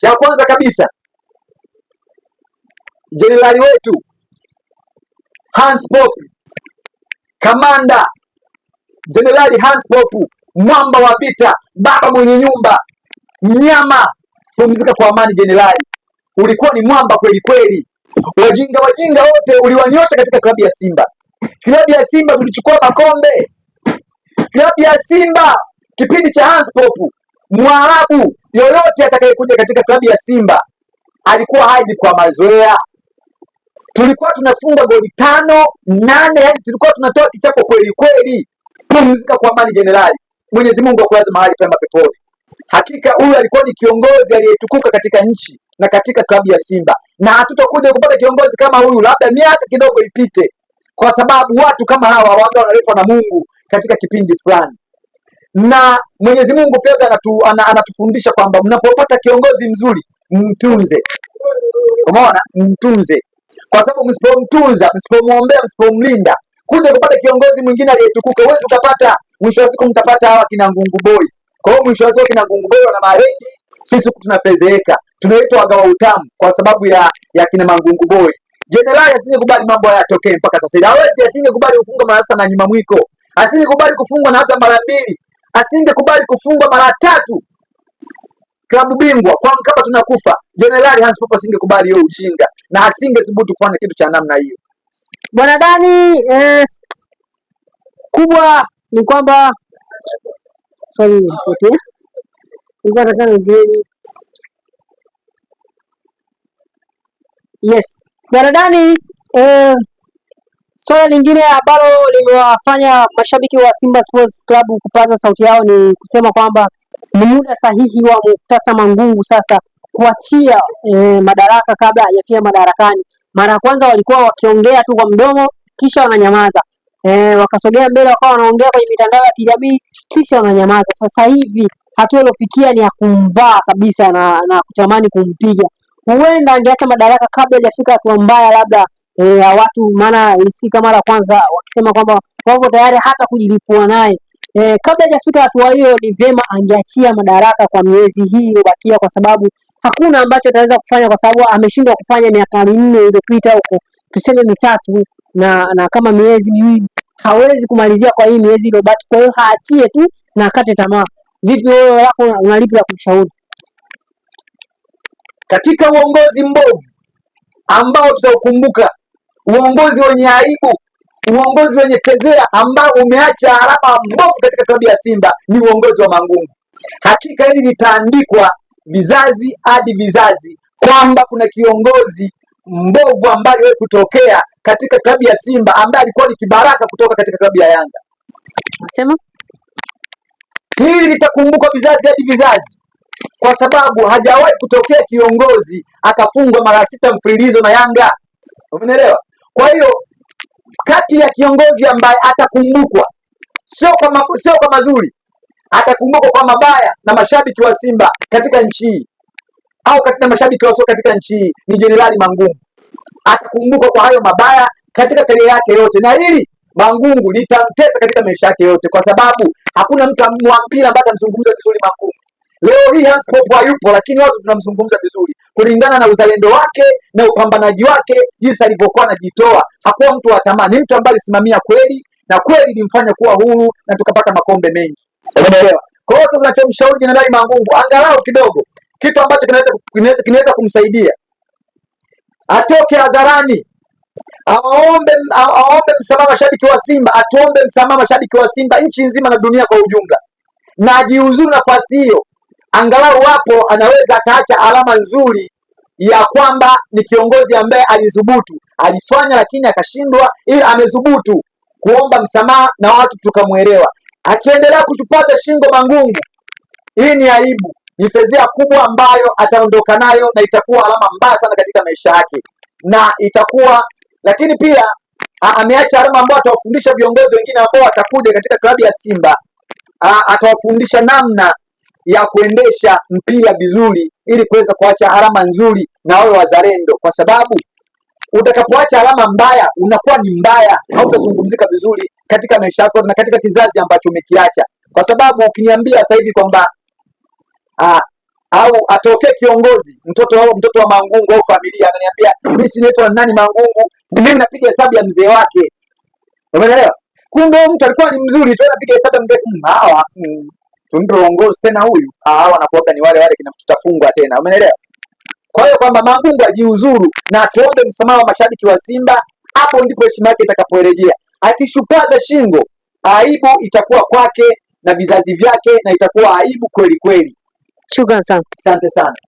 Cha kwanza kabisa, jenerali wetu Hans Popp, kamanda Jenerali Hans Popp, mwamba wa vita, baba mwenye nyumba, mnyama, pumzika kwa amani jenerali. Ulikuwa ni mwamba kweli kweli. Wajinga wote uliwanyosha katika klabu ya Simba. Klabu ya Simba mlichukua makombe. Klabu ya Simba kipindi cha Hans Popp, Mwarabu yoyote atakayekuja katika klabu ya Simba alikuwa haji kwa mazoea. Tulikuwa tunafunga goli 5, 8, yani tulikuwa tunatoa kichapo kweli kweli. Pumzika kwa amani jenerali. Mwenyezi Mungu akulaze mahali pema peponi. Hakika huyu alikuwa ni kiongozi aliyetukuka katika nchi na katika klabu ya Simba, na hatutakuja kupata kiongozi kama huyu labda miaka kidogo ipite, kwa sababu watu kama hawa waga wanaletwa na Mungu katika kipindi fulani. Na Mwenyezi Mungu pia anatufundisha kwamba mnapopata kiongozi mzuri mtunze. Umeona, mtunze, kwa sababu msipomtunza, msipomwombea, msipomlinda, kuja kupata kiongozi mwingine aliyetukuka huwezi ukapata. Mwisho wa siku mtapata hawa kina Ngungu Boy. Kwa hiyo mwisho wa siku kina Ngungu Boy wana marengi, sisi tunafezeeka, tunaitwa wagawa utamu kwa sababu ya kina Mangungu Boy. Jenerali asingekubali mambo haya yatokee mpaka sasa hivi. Hawezi, asingekubali kufungwa mara 6 na nyuma mwiko. Asingekubali kufungwa na hasa mara 2. Asingekubali kufungwa mara 3. Klabu bingwa kwa Mkapa tunakufa. Jenerali Hans Popp asingekubali hiyo ujinga na asingethubutu kufanya kitu cha namna hiyo. Bwana Dani, kubwa ni kwamba yes. Bwana Dani, swala lingine ambalo limewafanya mashabiki wa Simba Sports Club kupaza sauti yao ni kusema kwamba ni muda sahihi wa Murtaza Mangungu sasa kuachia madaraka kabla hajafia madarakani. Mara ya kwanza walikuwa wakiongea tu kwa mdomo kisha wananyamaza. Wakasogea mbele wakawa wanaongea kwenye mitandao ya kijamii kisha wananyamaza. Sasa hivi hatua iliyofikia ni ya kumvaa kabisa na kutamani kumpiga. Huenda angeacha madaraka kabla hajafika hatua mbaya labda ya watu, maana ilisikika mara kwanza wakisema kwamba wao tayari hata kujilipua naye. Kabla hajafika hatua hiyo ni vyema angeachia madaraka kwa miezi hii iliyobakia, kwa sababu hakuna ambacho ataweza kufanya, kwa sababu ameshindwa kufanya miaka 4 iliyopita huko, tuseme 3, na kama miezi 2 hawezi kumalizia kwa hii miezi iliyobaki. Kwa hiyo haachie tu na akate tamaa. Vipi wewe yako unalipi la kumshauri? Katika uongozi mbovu ambao tutaukumbuka, uongozi wenye aibu, uongozi wenye fedhea ambao umeacha alama mbovu katika klabu ya Simba ni uongozi wa Mangungu. Hakika hili litaandikwa vizazi hadi vizazi kwamba kuna kiongozi mbovu ambaye aliwahi kutokea katika klabu ya Simba ambaye alikuwa ni kibaraka kutoka katika klabu ya Yanga. Nasema hili litakumbukwa vizazi hadi vizazi, kwa sababu hajawahi kutokea kiongozi akafungwa mara 6 mfululizo na Yanga. Umeelewa? Kwa hiyo kati ya kiongozi ambaye atakumbukwa sio kwa mazuri, atakumbukwa kwa mabaya na mashabiki wa Simba katika nchi hii au katika mashabiki wa soka katika nchi hii ni Jenerali Mangungu. Atakumbukwa kwa hayo mabaya katika kariera yake yote, na hili Mangungu litamtesa katika maisha yake yote, kwa sababu hakuna mtu wa mpira ambaye atamzungumza vizuri Mangungu. Leo hii Hans Popp hayupo, lakini watu tunamzungumza vizuri kulingana na uzalendo wake na upambanaji wake, jinsi alivyokuwa anajitoa. Hakuwa mtu wa tamaa, ni mtu ambaye alisimamia kweli, na kweli ilimfanya kuwa huru na tukapata makombe mengi. Unaelewa? Kwa hiyo sasa nachomshauri Jenerali Mangungu, angalau kidogo kitu ambacho kinaweza kumsaidia, atoke hadharani aombe msamaha mashabiki wa Simba, atuombe msamaha mashabiki wa Simba nchi nzima na dunia kwa ujumla, na ajiuzuru nafasi hiyo. Angalau hapo anaweza akaacha alama nzuri ya kwamba ni kiongozi ambaye alithubutu, alifanya lakini akashindwa, ili amethubutu kuomba msamaha na watu tukamuelewa. Akiendelea kutupata shingo Mangungu, hii ni aibu, ni fedhea kubwa ambayo ataondoka nayo, na itakuwa alama mbaya sana katika maisha yake, na itakuwa, lakini pia ameacha alama ambayo atawafundisha viongozi wengine ambao watakuja katika klabu ya Simba. Atawafundisha namna ya kuendesha mpira vizuri ili kuweza kuacha alama nzuri na wao wazalendo, kwa sababu utakapoacha alama mbaya unakuwa ni mbaya, hautazungumzika vizuri katika maisha yako na katika kizazi ambacho umekiacha. Kwa sababu ukiniambia sasa hivi kwamba au atokee kiongozi mtoto wa Mangungu au familia ananiambia mimi si naitwa nani Mangungu, mimi napiga hesabu ya mzee wake. Umeelewa? Kumbe mtu alikuwa ni mzuri tu, anapiga hesabu ya mzee hawa tumpe uongozi tena huyu, hawa anakuwa ni wale kina tutafungwa tena. Umeelewa? Kwa hiyo kwamba Mangungu ajiuzuru na tuombe msamaha wa mashabiki wa Simba, hapo ndipo heshima yake itakaporejea. Akishupaza shingo, aibu itakuwa kwake na vizazi vyake, na itakuwa aibu kweli kweli. Shukrani sana. Asante sana.